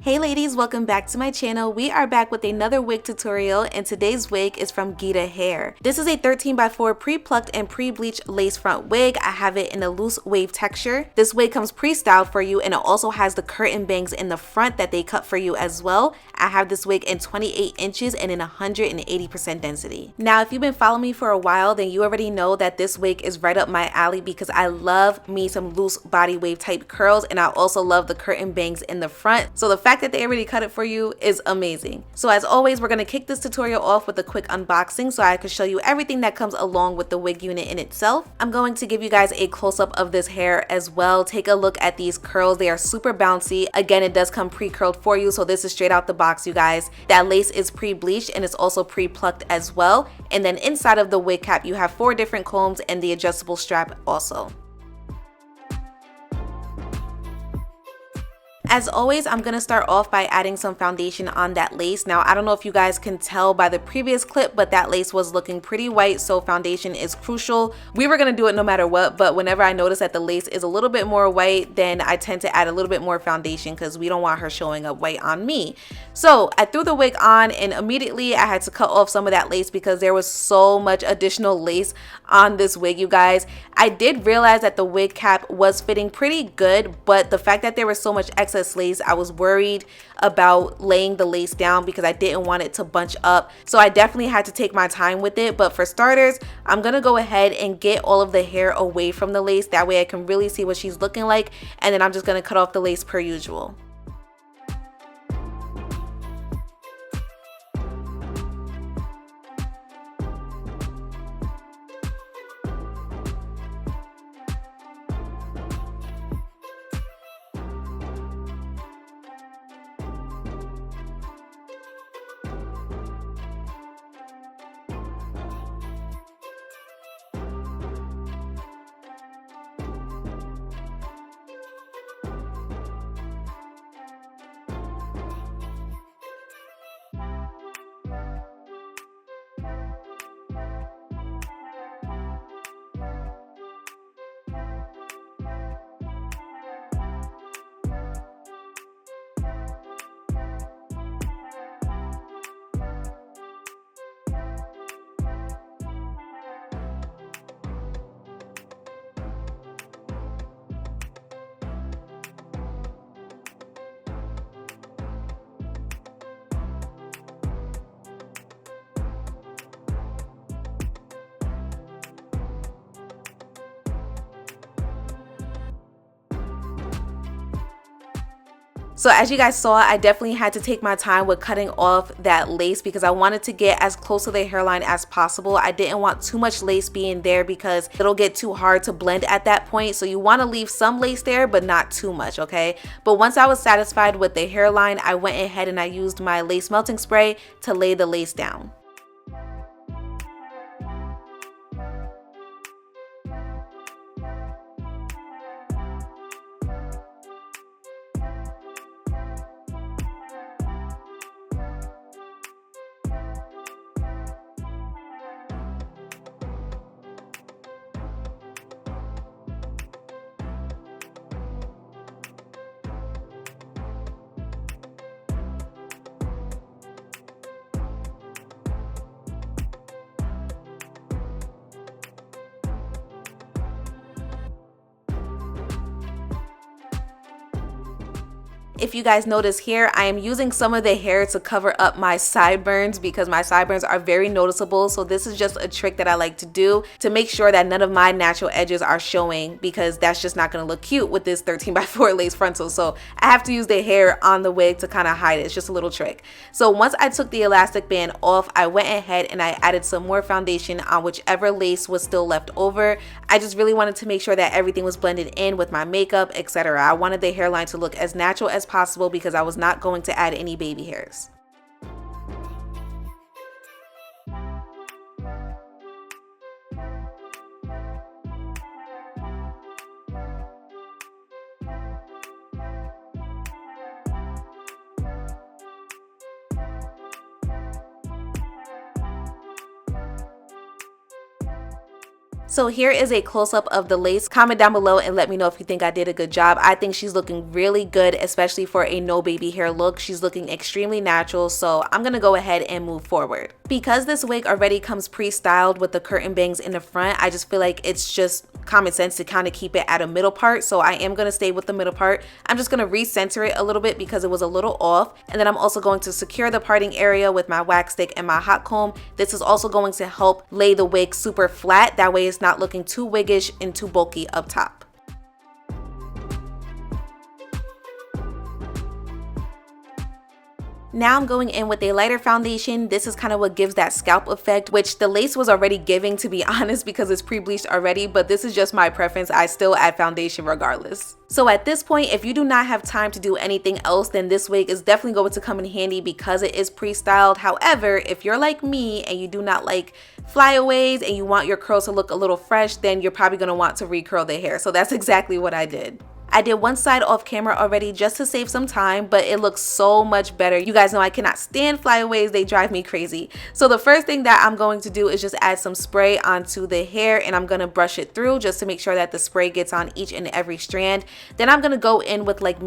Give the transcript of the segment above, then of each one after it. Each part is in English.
Hey ladies, welcome back to my channel. We are back with another wig tutorial and today's wig is from Geeta Hair. This is a 13x4 pre-plucked and pre-bleached lace front wig. I have it in a loose wave texture. This wig comes pre-styled for you and it also has the curtain bangs in the front that they cut for you as well. I have this wig in 28 inches and in 180% density. Now if you've been following me for a while, then you already know that this wig is right up my alley because I love me some loose body wave type curls and I also love the curtain bangs in the front. So the fact that they already cut it for you is amazing. So as always, we're going to kick this tutorial off with a quick unboxing so I can show you everything that comes along with the wig unit in itself. I'm going to give you guys a close-up of this hair as well. Take a look at these curls. They are super bouncy. Again, it does come pre-curled for you, so this is straight out the box, you guys. That lace is pre-bleached and it's also pre-plucked as well. And then inside of the wig cap, you have 4 different combs and the adjustable strap also. As always, I'm going to start off by adding some foundation on that lace. Now, I don't know if you guys can tell by the previous clip, but that lace was looking pretty white, so foundation is crucial. We were going to do it no matter what, but whenever I notice that the lace is a little bit more white, then I tend to add a little bit more foundation because we don't want her showing up white on me. So I threw the wig on and immediately I had to cut off some of that lace because there was so much additional lace on this wig, you guys. I did realize that the wig cap was fitting pretty good, but the fact that there was so much excess lace, I was worried about laying the lace down because I didn't want it to bunch up. So I definitely had to take my time with it. But for starters, I'm gonna go ahead and get all of the hair away from the lace. That way I can really see what she's looking like. And then I'm just gonna cut off the lace per usual. So as you guys saw, I definitely had to take my time with cutting off that lace because I wanted to get as close to the hairline as possible. I didn't want too much lace being there because it'll get too hard to blend at that point. So you want to leave some lace there, but not too much, okay? But once I was satisfied with the hairline, I went ahead and I used my lace melting spray to lay the lace down. If you guys notice here, I am using some of the hair to cover up my sideburns because my sideburns are very noticeable. So this is just a trick that I like to do to make sure that none of my natural edges are showing because that's just not going to look cute with this 13x4 lace frontal. So I have to use the hair on the wig to kind of hide it. It's just a little trick. So once I took the elastic band off, I went ahead and I added some more foundation on whichever lace was still left over. I just really wanted to make sure that everything was blended in with my makeup, etc. I wanted the hairline to look as natural as possible because I was not going to add any baby hairs. So here is a close-up of the lace. Comment down below and let me know if you think I did a good job. I think she's looking really good, especially for a no baby hair look. She's looking extremely natural, so I'm gonna go ahead and move forward. Because this wig already comes pre-styled with the curtain bangs in the front, I just feel like it's just common sense to kind of keep it at a middle part, so I am gonna stay with the middle part. I'm just gonna recenter it a little bit because it was a little off, and then I'm also going to secure the parting area with my wax stick and my hot comb. This is also going to help lay the wig super flat, that way it's not looking too wiggish and too bulky up top. Now I'm going in with a lighter foundation. This is kind of what gives that scalp effect, which the lace was already giving, to be honest, because it's pre-bleached already, but this is just my preference. I still add foundation regardless. So at this point, if you do not have time to do anything else, then this wig is definitely going to come in handy because it is pre-styled. However, if you're like me and you do not like flyaways and you want your curls to look a little fresh, then you're probably going to want to recurl the hair. So that's exactly what I did. I did one side off camera already just to save some time, but it looks so much better. You guys know I cannot stand flyaways, they drive me crazy. So the first thing that I'm going to do is just add some spray onto the hair, and I'm gonna brush it through just to make sure that the spray gets on each and every strand. Then I'm gonna go in with like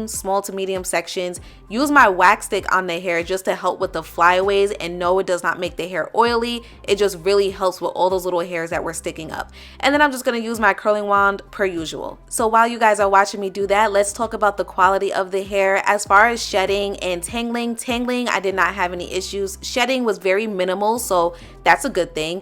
small to medium sections, use my wax stick on the hair just to help with the flyaways, and no, it does not make the hair oily. It just really helps with all those little hairs that were sticking up. And then I'm just gonna use my curling wand per usual. So while you guys are watching me do that, let's talk about the quality of the hair. As far as shedding and tangling, I did not have any issues. Shedding was very minimal, so that's a good thing.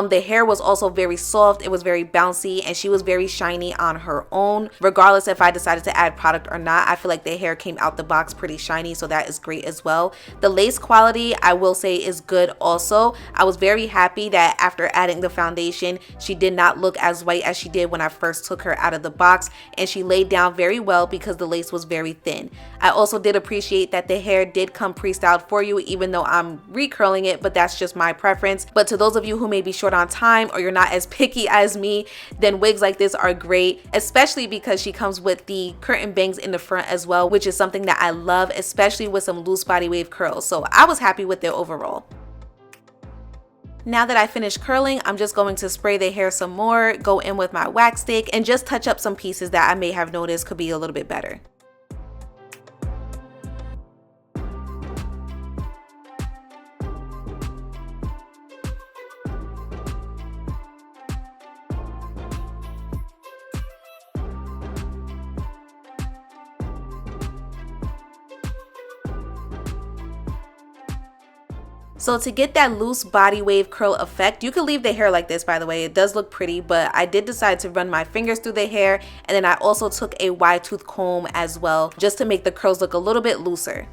The hair was also very soft, it was very bouncy, and she was very shiny on her own. Regardless if I decided to add product or not, I feel like the hair came out the box pretty shiny, so that is great as well. The lace quality, I will say, is good also. I was very happy that after adding the foundation, she did not look as white as she did when I first took her out of the box, and she laid down very well because the lace was very thin. I also did appreciate that the hair did come pre-styled for you, even though I'm recurling it, but that's just my preference. But to those of you who may be short on time or you're not as picky as me, then wigs like this are great, especially because she comes with the curtain bangs in the front as well, which is something that I love, especially with some loose body wave curls. So I was happy with it overall. Now that I finished curling, I'm just going to spray the hair some more, go in with my wax stick, and just touch up some pieces that I may have noticed could be a little bit better. So to get that loose body wave curl effect, you can leave the hair like this, by the way. It does look pretty, but I did decide to run my fingers through the hair, and then I also took a wide tooth comb as well, just to make the curls look a little bit looser.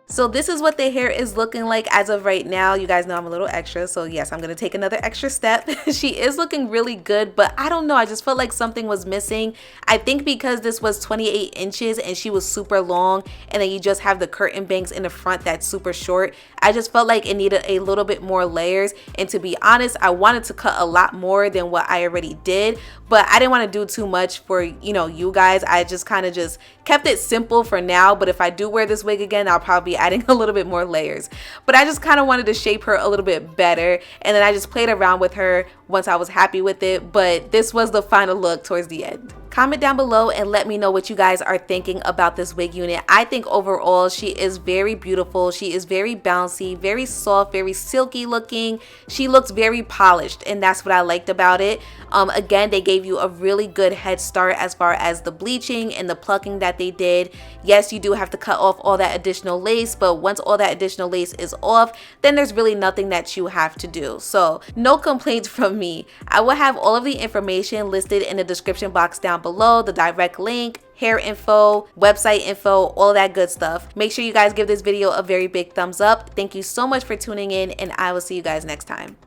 So this is what the hair is looking like as of right now. You guys know I'm a little extra, so yes, I'm gonna take another extra step. She is looking really good, but I don't know, I just felt like something was missing. I think because this was 28 inches and she was super long, and then you just have the curtain bangs in the front that's super short, I just felt like it needed a little bit more layers. And to be honest, I wanted to cut a lot more than what I already did, but I didn't want to do too much for, you guys. I just kind of just kept it simple for now, but if I do wear this wig again, I'll probably be adding a little bit more layers. But I just kind of wanted to shape her a little bit better, and then I just played around with her once I was happy with it. But this was the final look towards the end. Comment down below and let me know what you guys are thinking about this wig unit. I think overall she is very beautiful. She is very bouncy, very soft, very silky looking. She looks very polished, and that's what I liked about it. Again, they gave you a really good head start as far as the bleaching and the plucking that they did. Yes, you do have to cut off all that additional lace, but once all that additional lace is off, then there's really nothing that you have to do. So no complaints from me. I will have all of the information listed in the description box down below, the direct link, hair info, website info, all that good stuff. Make sure you guys give this video a very big thumbs up. Thank you so much for tuning in, and I will see you guys next time.